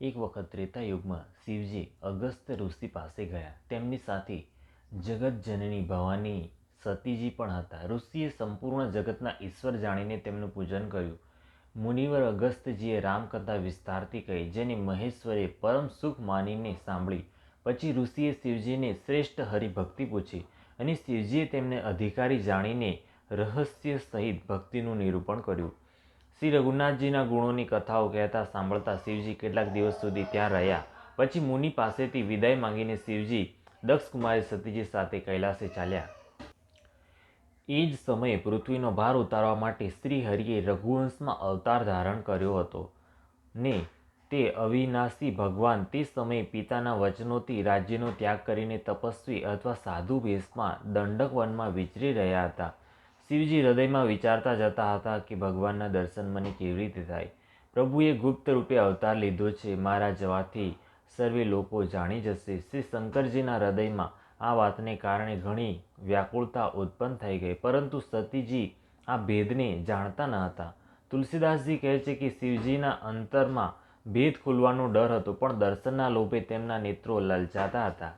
એક વખત ત્રેતા યુગમાં શિવજી અગસ્ત્ય ઋષિ પાસે ગયા. તેમની સાથે જગતજનની ભવાની સતીજી પણ હતા. ઋષિએ સંપૂર્ણ જગતના ઈશ્વર જાણીને તેમનું પૂજન કર્યું. મુનિવર અગસ્ત્યજીએ રામકથા વિસ્તારથી કહી, જેને મહેશ્વરે પરમ સુખ માનીને સાંભળી. પછી ઋષિએ શિવજીને શ્રેષ્ઠ હરિભક્તિ પૂછી અને શિવજીએ તેમને અધિકારી જાણીને રહસ્ય સહિત ભક્તિનું નિરૂપણ કર્યું. શ્રી રઘુનાથજીના ગુણોની કથાઓ કહેતા સાંભળતા શિવજી કેટલાક દિવસ સુધી ત્યાં રહ્યા. પછી મુનિ પાસેથી વિદાય માંગીને શિવજી દક્ષકુમારી સતીજી સાથે કૈલાસે ચાલ્યા. એ જ સમયે પૃથ્વીનો ભાર ઉતારવા માટે શ્રી હરિએ રઘુવંશમાં અવતાર ધારણ કર્યો હતો ને તે અવિનાશી ભગવાન તે સમયે પિતાના વચનોથી રાજ્યનો ત્યાગ કરીને તપસ્વી અથવા સાધુ વેશમાં દંડક વનમાં વિચરી રહ્યા હતા. શિવજી હૃદયમાં વિચારતા જતા હતા કે ભગવાનના દર્શન મને કેવી રીતે થાય. પ્રભુએ ગુપ્ત રૂપે અવતાર લીધો છે. મારા જવાથી સર્વે લોકો જાણી જશે. શ્રી શંકરજીના હૃદયમાં આ વાતને કારણે ઘણી વ્યાકુળતા ઉત્પન્ન થઈ ગઈ, પરંતુ સતીજી આ ભેદને જાણતા ન હતા. તુલસીદાસજી કહે છે કે શિવજીના અંતરમાં ભેદ ખુલવાનો ડર હતો, પણ દર્શનના લોભે તેમના નેત્રો લલચાતા હતા.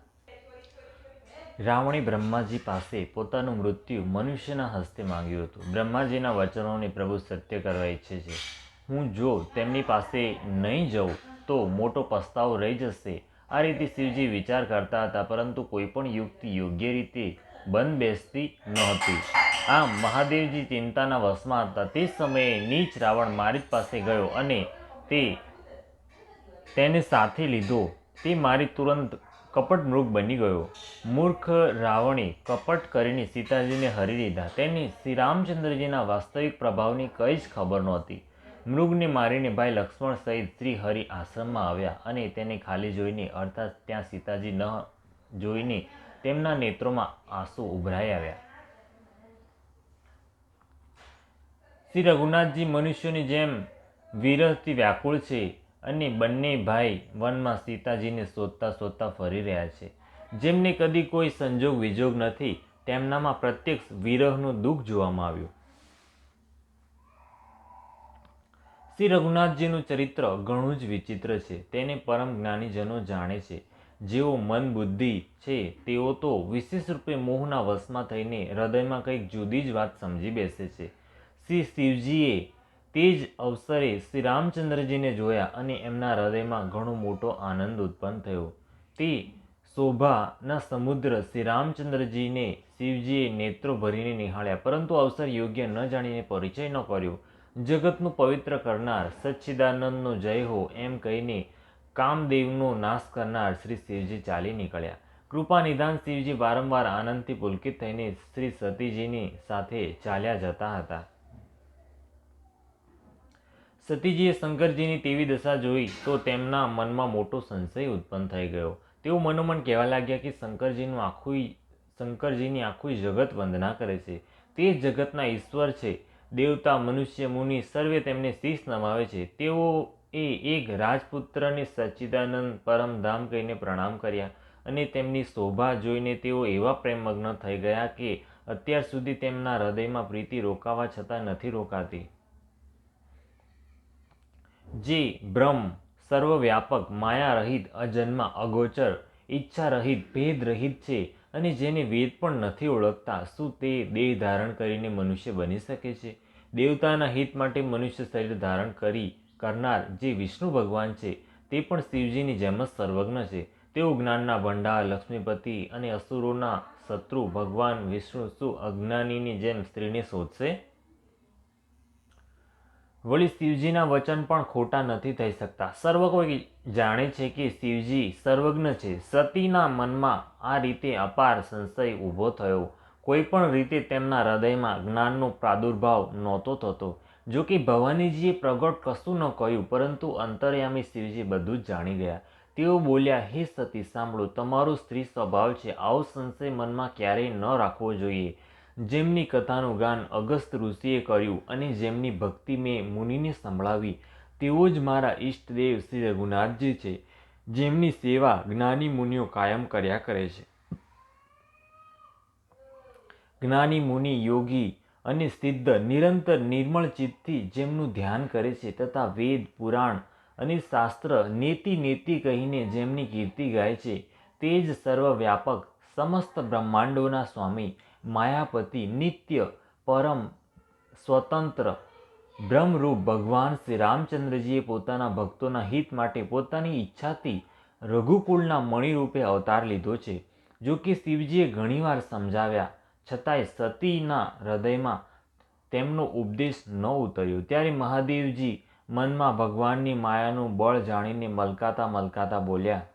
રાવણે બ્રહ્માજી પાસે પોતાનું મૃત્યુ મનુષ્યના હસ્તે માંગ્યું હતું. બ્રહ્માજીના વચનોને પ્રભુ સત્ય કરવા ઈચ્છે છે. હું જો તેમની પાસે નહીં જાઉં તો મોટો પસ્તાવો રહી જશે. આ રીતે શિવજી વિચાર કરતા હતા, પરંતુ કોઈ પણ યુક્તિ યોગ્ય રીતે બંધ બેસતી નહોતી. આમ મહાદેવજી ચિંતાના વશમાં હતા. તે સમયે નીચ રાવણ મારીચ પાસે ગયો અને તેને સાથે લીધો. તે મારી તુરંત કપટ મૃગ બની ગયો. મૂર્ખ રાવણે કપટ કરીને સીતાજીને હરી લીધા. તેને શ્રીરામચંદ્રજીના વાસ્તવિક પ્રભાવની કંઈ જ ખબર નહોતી. મૃગને મારીને ભાઈ લક્ષ્મણ સહિત શ્રી હરિ આશ્રમમાં આવ્યા અને તેને ખાલી જોઈને, અર્થાત ત્યાં સીતાજી ન જોઈને તેમના નેત્રોમાં આંસુ ઉભરાઈ આવ્યા. શ્રી રઘુનાથજી મનુષ્યોની જેમ વિરહથી વ્યાકુળ છે અને બંને ભાઈ વનમાં સીતાજીને શોધતા શોધતા ફરી રહ્યા છે. જેમને કદી કોઈ સંજોગ વિજોગ નથી, તેમનામાં પ્રત્યક્ષ વિરહનું દુઃખ જોવામાં આવ્યું. શ્રી રઘુનાથજીનું ચરિત્ર ઘણું જ વિચિત્ર છે. તેને પરમ જ્ઞાનીજનો જાણે છે. જેઓ મન બુદ્ધિ છે તેઓ તો વિશેષ રૂપે મોહના વશમાં થઈને હૃદયમાં કંઈક જુદી જ વાત સમજી બેસે છે. શ્રી શિવજીએ તે જ અવસરે શ્રી રામચંદ્રજીને જોયા અને એમના હૃદયમાં ઘણો મોટો આનંદ ઉત્પન્ન થયો. તે શોભાના સમુદ્ર શ્રી રામચંદ્રજીને શિવજીએ નેત્રો ભરીને નિહાળ્યા, પરંતુ અવસર યોગ્ય ન જાણીને પરિચય ન કર્યો. જગતનું પવિત્ર કરનાર સચ્ચિદાનંદનો જય હો એમ કહીને કામદેવનો નાશ કરનાર શ્રી શિવજી ચાલી નીકળ્યા. કૃપા નિધાન શિવજી વારંવાર આનંદથી પુલકિત થઈને શ્રી સતીજીની સાથે ચાલ્યા જતા હતા. સતીજીએ શંકરજીની તેવી દશા જોઈ તો તેમના મનમાં મોટો સંશય ઉત્પન્ન થઈ ગયો. તેઓ મનોમન કહેવા લાગ્યા કે શંકરજીની આખું જગત વંદના કરે છે. તે જગતના ઈશ્વર છે. દેવતા, મનુષ્ય, મુનિ સર્વે તેમને શીશ નમાવે છે. તેઓએ એક રાજપુત્રને સચ્ચિદાનંદ પરમધામ કહીને પ્રણામ કર્યા અને તેમની શોભા જોઈને તેઓ એવા પ્રેમમગ્ન થઈ ગયા કે અત્યાર સુધી તેમના હૃદયમાં પ્રીતિ રોકાવા છતાં નથી રોકાતી. જે બ્રહ્મ સર્વવ્યાપક, માયા રહિત, અજન્મા, અગોચર, ઈચ્છા રહિત, ભેદ રહિત છે અને જેને વેદ પણ નથી ઓળખતા, શું તે દેહ ધારણ કરીને મનુષ્ય બની શકે છે? દેવતાના હિત માટે મનુષ્ય શરીર ધારણ કરનાર જે વિષ્ણુ ભગવાન છે તે પણ શિવજીની જેમ જ સર્વજ્ઞ છે. તેઓ જ્ઞાનના ભંડાર, લક્ષ્મીપતિ અને અસુરોના શત્રુ ભગવાન વિષ્ણુ શું અજ્ઞાનીની જેમ સ્ત્રીને શોધશે? વળી શિવજીના વચન પણ ખોટા નથી થઈ શકતા. સર્વ કોઈ જાણે છે કે શિવજી સર્વજ્ઞ છે. સતીના મનમાં આ રીતે અપાર સંશય ઊભો થયો. કોઈ પણ રીતે તેમના હૃદયમાં જ્ઞાનનો પ્રાદુર્ભાવ નહોતો થતો. જો કે ભવાનીજીએ પ્રગટ કશું ન કહ્યું, પરંતુ અંતર્યામી શિવજી બધું જ જાણી ગયા. તેઓ બોલ્યા, હે સતી સાંભળો, તમારો સ્ત્રી સ્વભાવ છે. આવો સંશય મનમાં ક્યારેય ન રાખવો જોઈએ. જેમની કથાનું ગાન અગસ્ત ઋષિએ કર્યું અને જેમની ભક્તિ મેં મુનિને સંભળાવી, તેઓ જ મારા ઈષ્ટદેવ શ્રી રઘુનાથજી છે, જેમની સેવા જ્ઞાની મુનિઓ કાયમ કર્યા કરે છે. જ્ઞાની મુનિ, યોગી અને સિદ્ધ નિરંતર નિર્મળ ચિત્તથી જેમનું ધ્યાન કરે છે તથા વેદ, પુરાણ અને શાસ્ત્ર નેતિ નેતિ કહીને જેમની કીર્તિ ગાય છે તે જ સર્વવ્યાપક સમસ્ત બ્રહ્માંડોના સ્વામી માયાપતિ નિત્ય પરમ સ્વતંત્ર બ્રહ્મરૂપ ભગવાન શ્રી રામચંદ્રજીએ પોતાના ભક્તોના હિત માટે પોતાની ઈચ્છાથી રઘુકુળના મણિરૂપે અવતાર લીધો છે. જો કે શિવજીએ ઘણીવાર સમજાવ્યા છતાંય સતીના હૃદયમાં તેમનો ઉપદેશ ન ઉતર્યો. ત્યારે મહાદેવજી મનમાં ભગવાનની માયાનું બળ જાણીને મલકાતા મલકાતા બોલ્યા,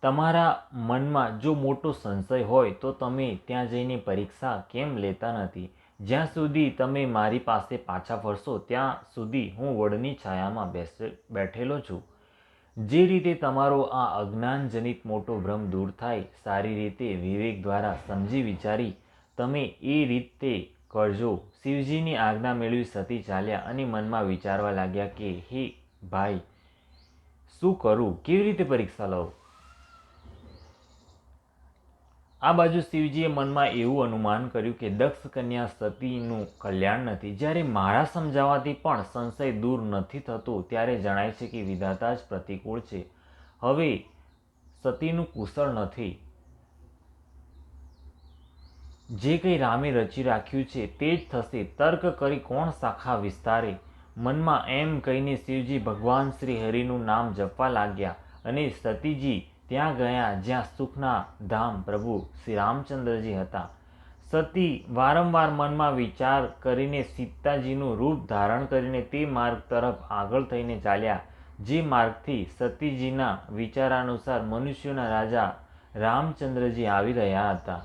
તમારા મનમાં જો મોટો સંશય હોય તો તમે ત્યાં જઈને પરીક્ષા કેમ લેતા નથી? જ્યાં સુધી તમે મારી પાસે પાછા ફરશો ત્યાં સુધી હું વડની છાયામાં બેઠેલો છું. જે રીતે તમારો આ અજ્ઞાનજનિત મોટો ભ્રમ દૂર થાય, સારી રીતે વિવેક દ્વારા સમજી વિચારી તમે એ રીતે કરજો. શિવજીની આજ્ઞા મેળવી સતી ચાલ્યા અને મનમાં વિચારવા લાગ્યા કે હે ભાઈ, શું કરું, કેવી રીતે પરીક્ષા લઉં? આ બાજુ શિવજીએ મનમાં એવું અનુમાન કર્યું કે દક્ષ કન્યા સતીનું કલ્યાણ નથી. જ્યારે મારા સમજાવવાથી પણ સંશય દૂર નથી થતો ત્યારે જણાય છે કે વિધાતા જ પ્રતિકૂળ છે. હવે સતીનું કુશળ નથી. જે કંઈ રામે રચી રાખ્યું છે તે જ થશે. તર્ક કરી કોણ શાખા વિસ્તારે? મનમાં એમ કહીને શિવજી ભગવાન શ્રી હરિનું નામ જપવા લાગ્યા અને સતીજી ત્યાં ગયા જ્યાં સુખના ધામ પ્રભુ શ્રી રામચંદ્રજી હતા. સતી વારંવાર મનમાં વિચાર કરીને સીતાજીનું રૂપ ધારણ કરીને તે માર્ગ તરફ આગળ થઈને ચાલ્યા જે માર્ગથી સતીજીના વિચારાનુસાર મનુષ્યોના રાજા રામચંદ્રજી આવી રહ્યા હતા.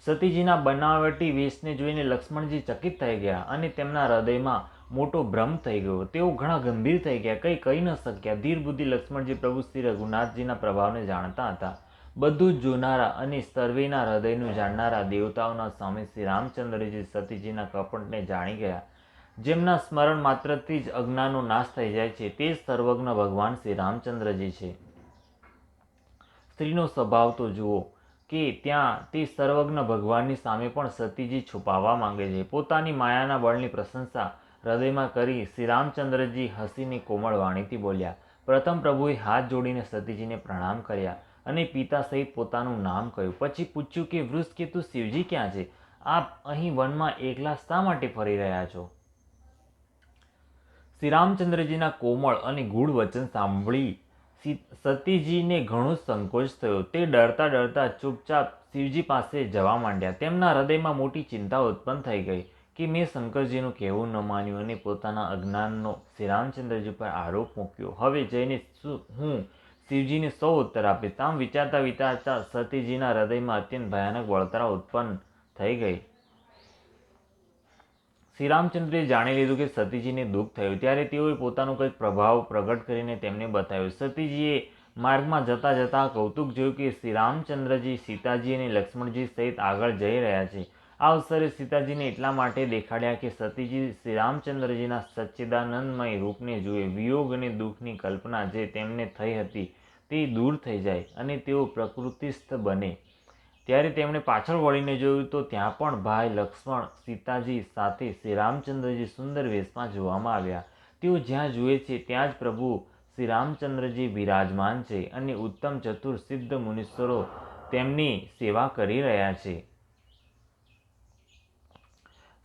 સતીજીના બનાવટી વેશને જોઈને લક્ષ્મણજી ચકિત થઈ ગયા અને તેમના હૃદયમાં મોટો ભ્રમ થઈ ગયો. તેઓ ઘણા ગંભીર થઈ ગયા, કંઈ કહી ન શક્યા. ધીર બુદ્ધિ લક્ષ્મણજી પ્રભુ શ્રી રઘુનાથજીના પ્રભાવને જાણતા હતા. બધું જ જોનારા અને સર્વેના હૃદયનું જાણનારા દેવતાઓના સ્વામી શ્રી રામચંદ્રજી સતીજીના કપટને જાણી ગયા. જેમના સ્મરણ માત્રથી જ અજ્ઞાનનો નાશ થઈ જાય છે તે જ સર્વજ્ઞ ભગવાન શ્રી રામચંદ્રજી છે. સ્ત્રીનો સ્વભાવ તો જુઓ કે ત્યાં તે સર્વજ્ઞ ભગવાનની સામે પણ સતીજી છુપાવવા માંગે છે. પોતાની માયાના બળની પ્રશંસા હૃદયમાં કરી શ્રી રામચંદ્રજી હસીને કોમળ વાણીથી બોલ્યા. પ્રથમ પ્રભુએ હાથ જોડીને સતીજીને પ્રણામ કર્યા અને પિતા સહિત પોતાનું નામ કહ્યું. પછી પૂછ્યું કે વૃષકેતુ શિવજી ક્યાં છે? આપ અહીં વનમાં એકલા શા માટે ફરી રહ્યા છો? શ્રી રામચંદ્રજીના કોમળ અને ગૂઢ વચન સાંભળી સતીજીને ઘણો સંકોચ થયો. તે ડરતા ડરતા ચૂપચાપ શિવજી પાસે જવા માંડ્યા. તેમના હૃદયમાં મોટી ચિંતા ઉત્પન્ન થઈ ગઈ કે મેં શંકરજીનું કહેવું ન માન્યું અને પોતાના અજ્ઞાનનો શ્રી રામચંદ્રજી પર આરોપ મૂક્યો. હવે જઈને હું શિવજીને સૌ ઉત્તર આપીશ. આમ વિચારતા વિચારતા સતીજીના હૃદયમાં અત્યંત ભયાનક બળતરા ઉત્પન્ન થઈ ગઈ. શ્રી રામચંદ્રએ જાણી લીધું કે સતીજીને દુઃખ થયું. ત્યારે તેઓએ પોતાનો કંઈક પ્રભાવ પ્રગટ કરીને તેમને બતાવ્યો. સતીજીએ માર્ગમાં જતા જતા કૌતુક જોયું કે શ્રી રામચંદ્રજી સીતાજી અને લક્ષ્મણજી સહિત આગળ જઈ રહ્યા છે. આ અવસરે સીતાજીને એટલા માટે દેખાડ્યા કે સતીજી શ્રી રામચંદ્રજીના સચ્ચિદાનંદમય રૂપને જુએ. વિયોગ અને દુઃખની કલ્પના જે તેમને થઈ હતી તે દૂર થઈ જાય અને તેઓ પ્રકૃતિસ્થ બને. ત્યારે તેમણે પાછળ વળીને જોયું તો ત્યાં પણ ભાઈ લક્ષ્મણ સીતાજી સાથે શ્રી રામચંદ્રજી સુંદર વેશમાં જોવામાં આવ્યા. તેઓ જ્યાં જુએ છે ત્યાં જ પ્રભુ શ્રી રામચંદ્રજી બિરાજમાન છે અને ઉત્તમ ચતુર સિદ્ધ મુનીશ્વરો તેમની સેવા કરી રહ્યા છે.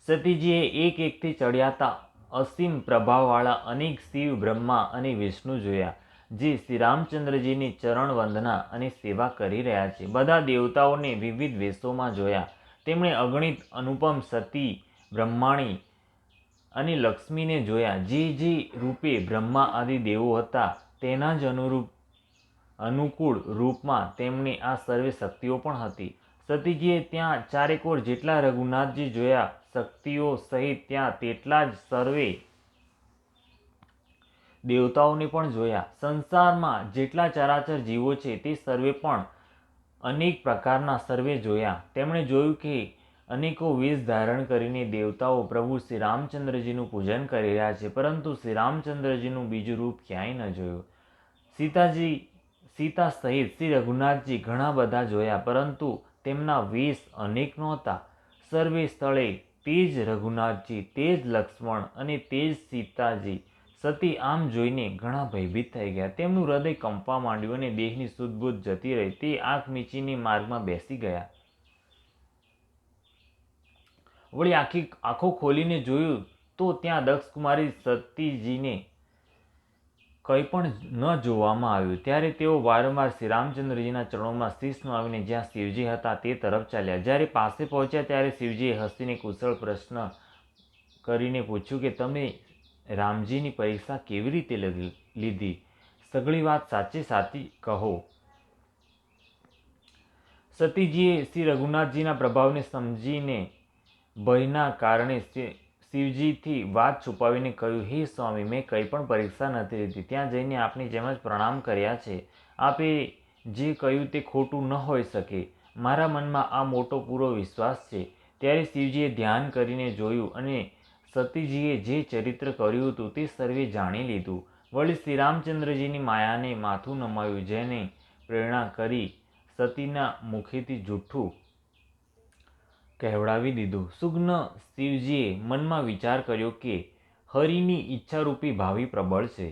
સતીજીએ એક એકથી ચડિયાતા અસીમ પ્રભાવવાળા અનેક શિવ, બ્રહ્મા અને વિષ્ણુ જોયા જે શ્રી રામચંદ્રજીની ચરણ વંદના અને સેવા કરી રહ્યા છે. બધા દેવતાઓને વિવિધ વેશોમાં જોયા. તેમણે અગણિત અનુપમ સતી, બ્રહ્માણી અને લક્ષ્મીને જોયા. જે રૂપે બ્રહ્મા આદિ દેવો હતા તેના જ અનુકૂળ રૂપમાં તેમની આ સર્વે શક્તિઓ પણ હતી. સતીજીએ ત્યાં ચારેકોર જેટલા રઘુનાથજી જોયા. શક્તિઓ સહિત ત્યાં તેટલા જ સર્વે દેવતાઓને પણ જોયા. સંસારમાં જેટલા ચરાચર જીવો છે તે સર્વે પણ અનેક પ્રકારના સર્વે જોયા. તેમણે જોયું કે અનેકો વેશ ધારણ કરીને દેવતાઓ પ્રભુ શ્રી રામચંદ્રજીનું પૂજન કરી રહ્યા છે, પરંતુ શ્રી રામચંદ્રજીનું બીજું રૂપ ક્યાંય ન જોયું. સીતા સહિત શ્રી રઘુનાથજી ઘણા બધા જોયા, પરંતુ તેમના વેશ અનેક નહોતા. સર્વે સ્થળે તે જ રઘુનાથજી, તે જ લક્ષ્મણ અને તે જ સીતાજી. સતી આમ જોઈને ઘણા ભયભીત થઈ ગયા. તેમનું હૃદય કંપવા માંડ્યું અને દેહની સુધબુધ જતી રહી. તે આંખ મીચીને માર્ગમાં બેસી ગયા. વળી આંખો ખોલીને જોયું તો ત્યાં દક્ષકુમારી સતીજીને કંઈ પણ ન જોવામાં આવ્યું. ત્યારે તેઓ વારંવાર શ્રીરામચંદ્રજીના ચરણોમાં શીશ નવાવીને જ્યાં શિવજી હતા તે તરફ ચાલ્યા. જ્યારે પાસે પહોંચ્યા ત્યારે શિવજીએ હસીને કુશળ પ્રશ્ન કરીને પૂછ્યું કે તમે રામજીની પરીક્ષા કેવી રીતે લીધી? સઘળી વાત સાચે સાચી કહો. સતીજીએ શ્રી રઘુનાથજીના પ્રભાવને સમજીને ભયના કારણે શિવજીથી વાત છુપાવીને કહ્યું, હે સ્વામી, મેં કંઈ પણ પરીક્ષા નથી લીધી. ત્યાં જઈને આપની જેમ જ પ્રણામ કર્યા છે. આપે જે કહ્યું તે ખોટું ન હોઈ શકે. મારા મનમાં આ મોટો પૂરો વિશ્વાસ છે. ત્યારે શિવજીએ ધ્યાન કરીને જોયું અને સતીજીએ જે ચરિત્ર કર્યું હતું તે સર્વે જાણી લીધું. વળી શ્રીરામચંદ્રજીની માયાને માથું નમાવ્યું, જેને પ્રેરણા કરી સતીના મુખેથી જૂઠું કહેવડાવી દીધું. સુજ્ઞ શિવજીએ મનમાં વિચાર કર્યો કે હરિની ઈચ્છારૂપી ભાવિ પ્રબળ છે.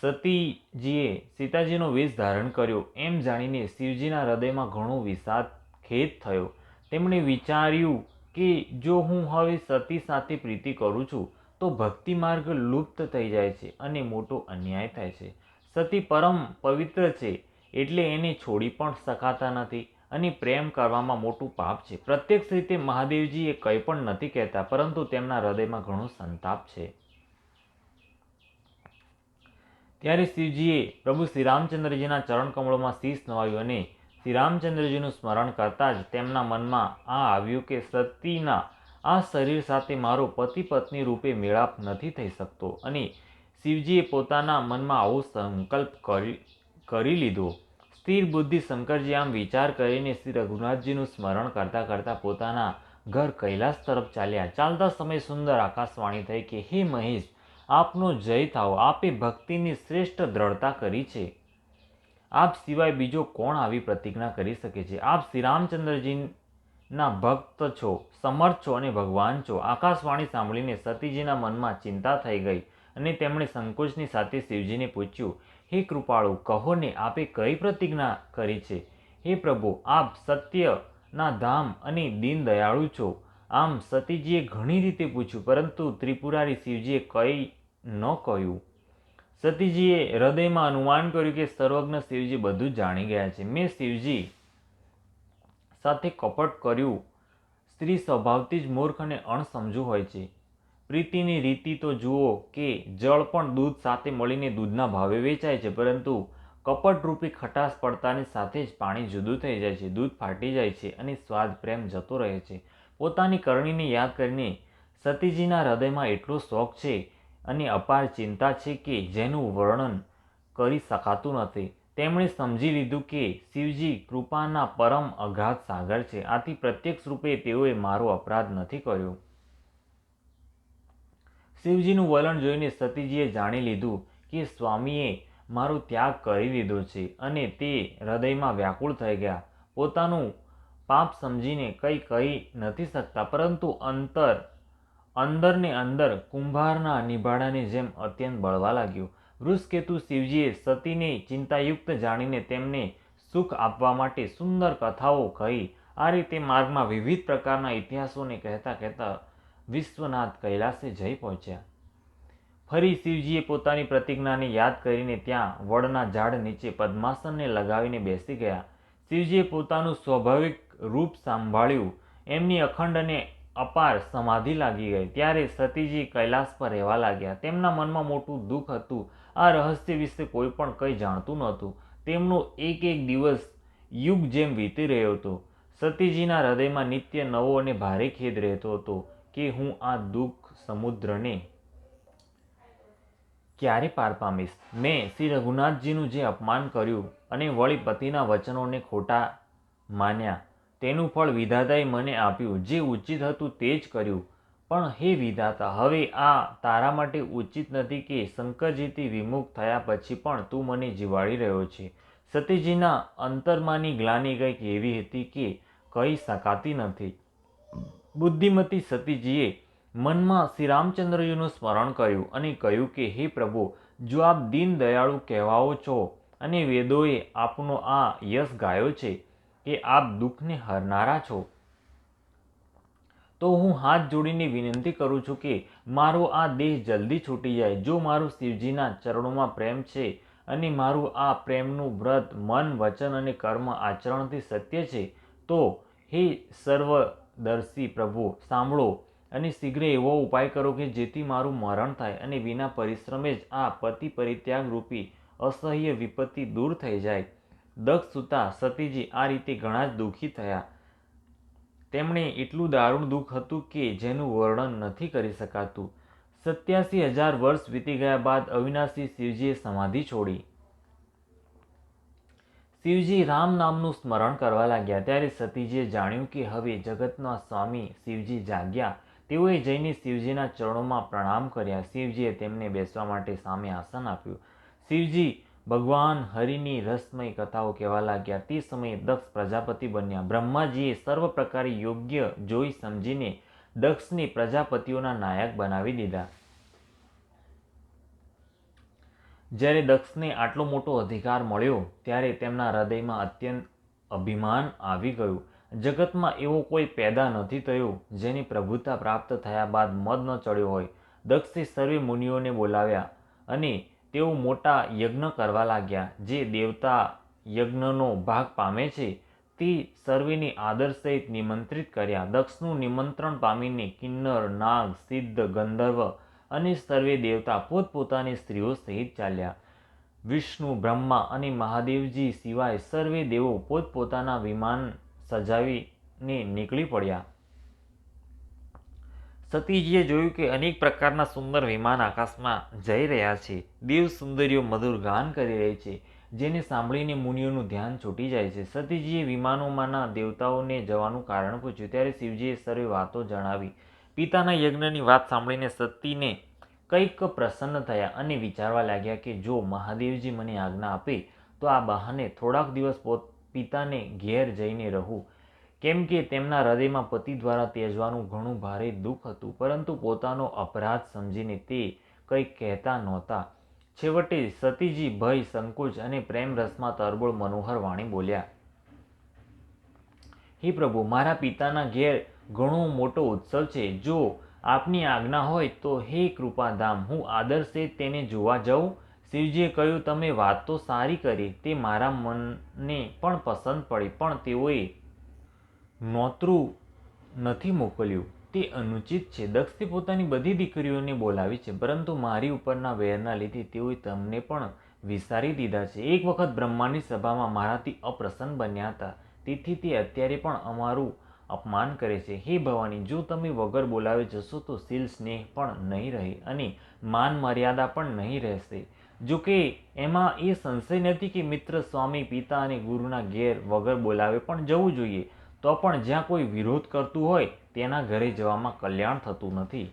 સતીજીએ સીતાજીનો વેશ ધારણ કર્યો એમ જાણીને શિવજીના હૃદયમાં ઘણો વિષાદ ખેદ થયો. તેમણે વિચાર્યું કે જો હું હવે સતી સાથે પ્રીતિ કરું છું તો ભક્તિ માર્ગ લુપ્ત થઈ જાય છે અને મોટો અન્યાય થાય છે. સતી પરમ પવિત્ર છે એટલે એને છોડી પણ શકાતા નથી અને પ્રેમ કરવામાં મોટું પાપ છે. પ્રત્યક્ષ રીતે મહાદેવજી એ કંઈ પણ નથી કહેતા, પરંતુ તેમના હૃદયમાં ઘણો સંતાપ છે. ત્યારે શિવજીએ પ્રભુ શ્રીરામચંદ્રજીના ચરણ કમળોમાં શીશ નવાવ્યું અને શ્રીરામચંદ્રજીનું સ્મરણ કરતા જ તેમના મનમાં આ આવ્યું કે સતીના આ શરીર સાથે મારો પતિ પત્ની રૂપે મેળાપ નથી થઈ શકતો. અને શિવજીએ પોતાના મનમાં આવો સંકલ્પ કરી લીધો. સ્થિર બુદ્ધિ શંકરજી આમ વિચાર કરીને શ્રી રઘુનાથજીનું સ્મરણ કરતાં કરતાં પોતાના ઘર કૈલાસ તરફ ચાલ્યા. ચાલતા સમયે સુંદર આકાશવાણી થઈ કે હે મહેશ, આપનો જય થાઓ. આપે ભક્તિની શ્રેષ્ઠ દ્રઢતા કરી છે. આપ સિવાય બીજો કોણ આવી પ્રતિજ્ઞા કરી શકે છે? આપ શ્રીરામચંદ્રજીના ભક્ત છો, સમર્થ છો અને ભગવાન છો. આકાશવાણી સાંભળીને સતીજીના મનમાં ચિંતા થઈ ગઈ અને તેમણે સંકોચની સાથે શિવજીને પૂછ્યું, હે કૃપાળુ, કહો ને, આપે કઈ પ્રતિજ્ઞા કરી છે? હે પ્રભુ, આપ સત્યના ધામ અને દીન દયાળુ છો. આમ સતીજીએ ઘણી રીતે પૂછ્યું, પરંતુ ત્રિપુરારી શિવજીએ કંઈ ન કહ્યું. સતીજીએ હૃદયમાં અનુમાન કર્યું કે સર્વજ્ઞ શિવજી બધું જ જાણી ગયા છે. મેં શિવજી સાથે કપટ કર્યું. સ્ત્રી સ્વભાવથી જ મૂર્ખ અને અણસમજુ હોય છે. પ્રીતિની રીતિ તો જુઓ કે જળ પણ દૂધ સાથે મળીને દૂધના ભાવે વેચાય છે, પરંતુ કપટરૂપી ખટાશ પડતાની સાથે જ પાણી જુદું થઈ જાય છે, દૂધ ફાટી જાય છે અને સ્વાદ પ્રેમ જતો રહે છે. પોતાની કરણીને યાદ કરીને સતીજીના હૃદયમાં એટલો શોક છે અને અપાર ચિંતા છે કે જેનું વર્ણન કરી શકાતું નથી. તેમણે સમજી લીધું કે શિવજી કૃપાના પરમ અગાધ સાગર છે. આથી પ્રત્યક્ષ રૂપે તેઓએ મારો અપરાધ નથી કર્યો. શિવજીનું વલણ જોઈને સતીજીએ જાણી લીધું કે સ્વામીએ મારો ત્યાગ કરી દીધો છે અને તે હૃદયમાં વ્યાકુળ થઈ ગયા. પોતાનું પાપ સમજીને કંઈ કહી નથી શકતા, પરંતુ અંદર ને અંદર કુંભારના નિભાડાની જેમ અત્યંત બળવા લાગ્યું. વૃષકેતુ શિવજીએ સતીને ચિંતાયુક્ત જાણીને તેમને સુખ આપવા માટે સુંદર કથાઓ કહી. આ રીતે માર્ગમાં વિવિધ પ્રકારના ઇતિહાસોને કહેતા કહેતા વિશ્વનાથ કૈલાસે જઈ પહોંચ્યા. ફરી શિવજીએ પોતાની પ્રતિજ્ઞાને યાદ કરીને ત્યાં વડના ઝાડ નીચે પદ્માસનને લગાવીને બેસી ગયા. શિવજીએ પોતાનું સ્વાભાવિક રૂપ સંભાળ્યું. એમની અખંડ અને અપાર સમાધિ લાગી ગઈ. ત્યારે સતીજી કૈલાસ પર રહેવા લાગ્યા. તેમના મનમાં મોટું દુઃખ હતું. આ રહસ્ય વિશે કોઈ પણ કંઈ જાણતું નહોતું. તેમનો એક એક દિવસ યુગ જેમ વીતી રહ્યો હતો. સતીજીના હૃદયમાં નિત્ય નવો અને ભારે ખેદ રહેતો હતો કે હું આ દુઃખ સમુદ્રને ક્યારે પાર પામીશ? મેં શ્રી રઘુનાથજીનું જે અપમાન કર્યું અને વળી પતિના વચનોને ખોટા માન્યા, તેનું ફળ વિધાતાએ મને આપ્યું. જે ઉચિત હતું તે જ કર્યું. પણ હે વિધાતા, હવે આ તારા માટે ઉચિત નથી કે શંકરજીથી વિમુખ થયા પછી પણ તું મને જીવાડી રહ્યો છે. સતીજીના અંતરમાંની ગ્લાનિ કંઈક એવી હતી કે કહી શકાતી નથી. બુદ્ધિમતી સતીજીએ મનમાં શ્રી રામચંદ્રજીનું સ્મરણ કર્યું અને કહ્યું કે હે પ્રભુ, જો આપ દીન દયાળુ કહેવાઓ છો અને વેદોએ આપનો આ યશ ગાયો છે કે આપ દુઃખને હરનારા છો, તો હું હાથ જોડીને વિનંતી કરું છું કે મારો આ દેહ જલ્દી છૂટી જાય. જો મારું શિવજીના ચરણોમાં પ્રેમ છે અને મારું આ પ્રેમનું વ્રત મન, વચન અને કર્મ આચરણથી સત્ય છે, તો હે સર્વદર્શી પ્રભુ, સાંભળો અને શીઘ્ર એવો ઉપાય કરો કે જેથી મારું મરણ થાય અને વિના પરિશ્રમે જ આ પતિ પરિત્યાગ રૂપી અસહ્ય વિપત્તિ દૂર થઈ જાય. દક્ષ સૂતા સતીજી આ રીતે ઘણા જ દુઃખી થયા. તેમણે એટલું દારૂણ દુઃખ હતું કે જેનું વર્ણન નથી કરી શકાતું. 87,000 વર્ષ વીતી ગયા બાદ અવિનાશી શિવજીએ સમાધિ છોડી. શિવજી રામ નામનું સ્મરણ કરવા લાગ્યા. ત્યારે સતીજીએ જાણ્યું કે હવે જગતના સ્વામી શિવજી જાગ્યા. તેઓએ જઈને શિવજીના ચરણોમાં પ્રણામ કર્યા. શિવજીએ તેમને બેસવા માટે સામે આસન આપ્યું. શિવજી ભગવાન હરિની રસમય કથાઓ કહેવા લાગ્યા. તે સમયે દક્ષ પ્રજાપતિ બન્યા. બ્રહ્માજીએ સર્વ પ્રકારે યોગ્ય જોઈ સમજીને દક્ષને પ્રજાપતિઓના નાયક બનાવી દીધા. જ્યારે દક્ષને આટલો મોટો અધિકાર મળ્યો ત્યારે તેમના હૃદયમાં અત્યંત અભિમાન આવી ગયું. જગતમાં એવો કોઈ પેદા નથી થયો જેને પ્રભુતા પ્રાપ્ત થયા બાદ મદ ન ચડ્યો હોય. દક્ષે સર્વે મુનિઓને બોલાવ્યા અને તેઓ મોટા યજ્ઞ કરવા લાગ્યા. જે દેવતા યજ્ઞનો ભાગ પામે છે તે સર્વેને આદર સહિત નિમંત્રિત કર્યા. દક્ષનું નિમંત્રણ પામીને કિન્નર, નાગ, સિદ્ધ, ગંધર્વ અને સર્વે દેવતા પોતપોતાની સ્ત્રીઓ સહિત ચાલ્યા. વિષ્ણુ, બ્રહ્મા અને મહાદેવજી સિવાય સર્વે દેવો પોતપોતાના વિમાન સજાવીને નીકળી પડ્યા. સતીજીએ જોયું કે અનેક પ્રકારના સુંદર વિમાન આકાશમાં જઈ રહ્યા છે. દેવ સુંદરીઓ મધુર ગાન કરી રહી છે, જેને સાંભળીને મુનિઓનું ધ્યાન છૂટી જાય છે. સતીજીએ વિમાનોમાંના દેવતાઓને જવાનું કારણ પૂછ્યું. ત્યારે શિવજીએ સર્વે વાતો જણાવી. પિતાના યજ્ઞની વાત સાંભળીને સતીને કંઈક પ્રસન્ન થયા અને વિચારવા લાગ્યા કે જો મહાદેવજી મને આજ્ઞા આપે તો આ બહાને થોડાક દિવસ પિતાને ઘેર જઈને રહું, કેમ કે તેમના હૃદયમાં પતિ દ્વારા ત્યજવાનું ઘણું ભારે દુઃખ હતું, પરંતુ પોતાનો અપરાધ સમજીને તે કંઈ કહેતા નહોતા. છેવટે સતીજી ભય, સંકોચ અને પ્રેમ રસમાં તરબોળ મનોહર વાણી બોલ્યા. હે પ્રભુ, મારા પિતાના ઘેર ઘણો મોટો ઉત્સવ છે. જો આપની આજ્ઞા હોય તો હે કૃપાધામ, હું આદર સહિત તેને જોવા જાઉં. શિવજીએ કહ્યું, તમે વાત તો સારી કરી, તે મારા મનને પણ પસંદ પડી, પણ તેઓએ નોતરું નથી મોકલ્યું તે અનુચિત છે. દક્ષે પોતાની બધી દીકરીઓને બોલાવી છે, પરંતુ મારી ઉપરના વેરના લીધે તેઓએ તમને પણ વિસારી દીધા છે. એક વખત બ્રહ્માની સભામાં મારાથી અપ્રસન્ન બન્યા હતા, તેથી તે અત્યારે પણ અમારું અપમાન કરે છે. હે ભવાની, જો તમે વગર બોલાવે જશો તો શીલ સ્નેહ પણ નહીં રહે અને માન મર્યાદા પણ નહીં રહેશે. જો કે એમાં એ સંશય નથી કે મિત્ર, સ્વામી, પિતા અને ગુરુના ઘેર વગર બોલાવે પણ જવું જોઈએ, તો પણ જ્યાં કોઈ વિરોધ કરતું હોય તેના ઘરે જવામાં કલ્યાણ થતું નથી.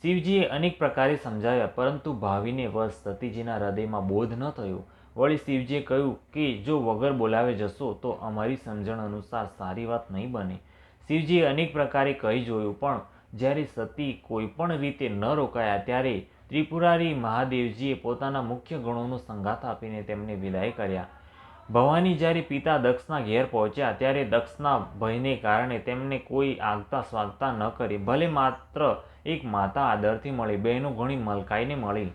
શિવજીએ અનેક પ્રકારે સમજાવ્યા, પરંતુ ભાવિને વશ સતીજીના હૃદયમાં બોધ ન થયો. વળી શિવજીએ કહ્યું કે જો વગર બોલાવે જશો તો અમારી સમજણ અનુસાર સારી વાત નહીં બને. શિવજીએ અનેક પ્રકારે કહી જોયું, પણ જ્યારે સતી કોઈ પણ રીતે ન રોકાયા ત્યારે ત્રિપુરારી મહાદેવજીએ પોતાના મુખ્ય ગણોનો સંગાથ આપીને તેમને વિદાય કર્યા. ભવાની જ્યારે પિતા દક્ષના ઘેર પહોંચ્યા ત્યારે દક્ષના ભયને કારણે તેમને કોઈ આગતા સ્વાગતા ન કરી. ભલે માત્ર એક માતા આદરથી મળી, બહેનો ઘણી મલકાઈને મળી.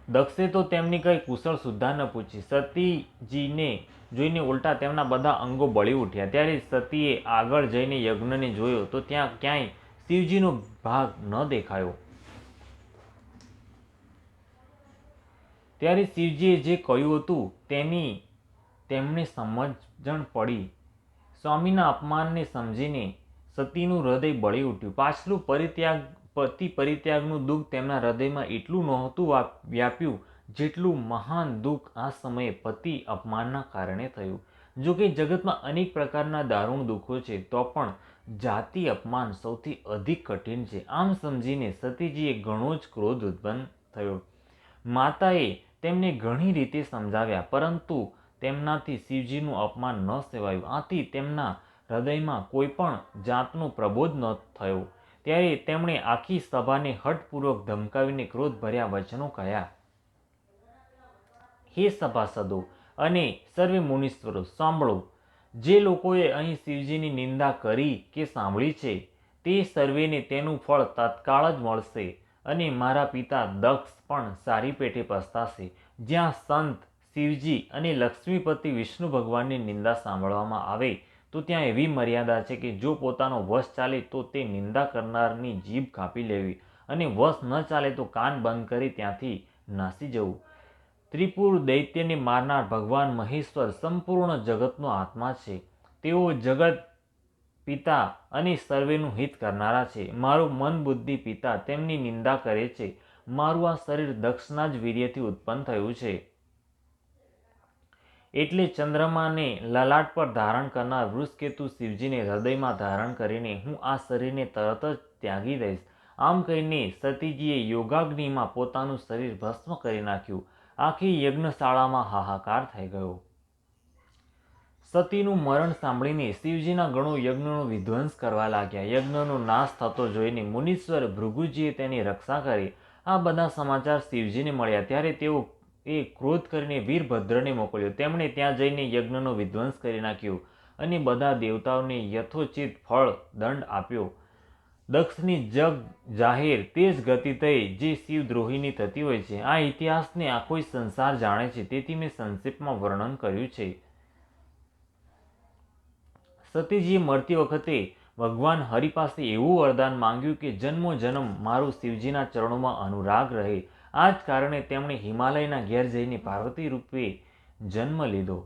દક્ષે તો તેમની કંઈ કુશળ સુદ્ધા ન પૂછી. સતીજીને જોઈને ઉલટા તેમના બધા અંગો બળી ઉઠ્યા. ત્યારે સતીએ આગળ જઈને યજ્ઞને જોયો તો ત્યાં ક્યાંય શિવજીનો ભાગ ન દેખાયો. ત્યારે શિવજીએ જે કહ્યું હતું તેની તેમને સમજણ પડી. સ્વામીના અપમાનને સમજીને સતીનું હૃદય બળી ઉઠ્યું. પાછલું પતિ પરિત્યાગનું દુઃખ તેમના હૃદયમાં એટલું નહોતું વ્યાપ્યું જેટલું મહાન દુઃખ આ સમયે પતિ અપમાનના કારણે થયું. જો કે જગતમાં અનેક પ્રકારના દારૂણ દુઃખો છે, તો પણ જાતિ અપમાન સૌથી અધિક કઠિન છે. આમ સમજીને સતીજીએ ઘણો જ ક્રોધ ઉત્પન્ન થયો. માતાએ તેમને ઘણી રીતે સમજાવ્યા, પરંતુ તેમનાથી શિવજીનું અપમાન ન સેવાયું. આથી તેમના હૃદયમાં કોઈ પણ જાતનો પ્રબોધ ન થયો ત્યારે તેમણે આખી સભાને હઠપૂર્વક ધમકાવીને ક્રોધભર્યા વચનો કહ્યા. હે સભાસદો અને સર્વે મુનીશ્વરો, સાંભળો. જે લોકોએ અહીં શિવજીની નિંદા કરી કે સાંભળી છે તે સર્વેને તેનું ફળ તત્કાળ જ મળશે અને મારા પિતા દક્ષ પણ સારી પેટે પસ્તાશે. જ્યાં સંત શિવજી અને લક્ષ્મીપતિ વિષ્ણુ ભગવાનની નિંદા સાંભળવામાં આવે તો ત્યાં એવી મર્યાદા છે કે જો પોતાનો વશ ચાલે તો તે નિંદા કરનારની જીભ કાપી લેવી અને વશ ન ચાલે તો કાન બંધ કરી ત્યાંથી નાસી જવું. ત્રિપુર દૈત્યને મારનાર ભગવાન મહેશ્વર સંપૂર્ણ જગતનો આત્મા છે. તેઓ જગત પિતા અને સર્વેનું હિત કરનારા છે. મારું મન બુદ્ધિ પિતા તેમની નિંદા કરે છે. મારું આ શરીર દક્ષના જ વીર્યથી ઉત્પન્ન થયું છે. એટલે ચંદ્રમાને લલાટ પર ધારણ કરનાર વૃષકેતુ શિવજીને હૃદયમાં ધારણ કરીને હું આ શરીરને તરત જ ત્યાગી દઈશ. આમ કહીને સતીજીએ યોગાગ્નિમાં પોતાનું શરીર ભસ્મ કરી નાખ્યું. આખી યજ્ઞશાળામાં હાહાકાર થઈ ગયો. સતીનું મરણ સાંભળીને શિવજીના ગણો યજ્ઞનો વિધ્વંસ કરવા લાગ્યા. યજ્ઞનો નાશ થતો જોઈને મુનીશ્વર ભૃગુજીએ તેની રક્ષા કરી. આ બધા સમાચાર શિવજીને મળ્યા ત્યારે તેઓ ક્રોધ કરીને વીરભદ્રને મોકલ્યો. તેમણે ત્યાં જઈને યજ્ઞનો વિધ્વંસ કરી નાખ્યો અને બધા દેવતાઓને યથોચિત ફળ દંડ આપ્યો. દક્ષની જગ જાહેર તેજ ગતિ થઈ જે શિવદ્રોહીની થતી હોય છે. આ ઇતિહાસને આખો સંસાર જાણે છે, તેથી મેં સંક્ષેપમાં વર્ણન કર્યું છે. સતીજીએ મરતી વખતે ભગવાન હરિ પાસે એવું વરદાન માંગ્યું કે જન્મો જન્મ મારું શિવજીના ચરણોમાં અનુરાગ રહે. આ જ કારણે તેમણે હિમાલયના ઘેર જઈને પાર્વતી રૂપે જન્મ લીધો.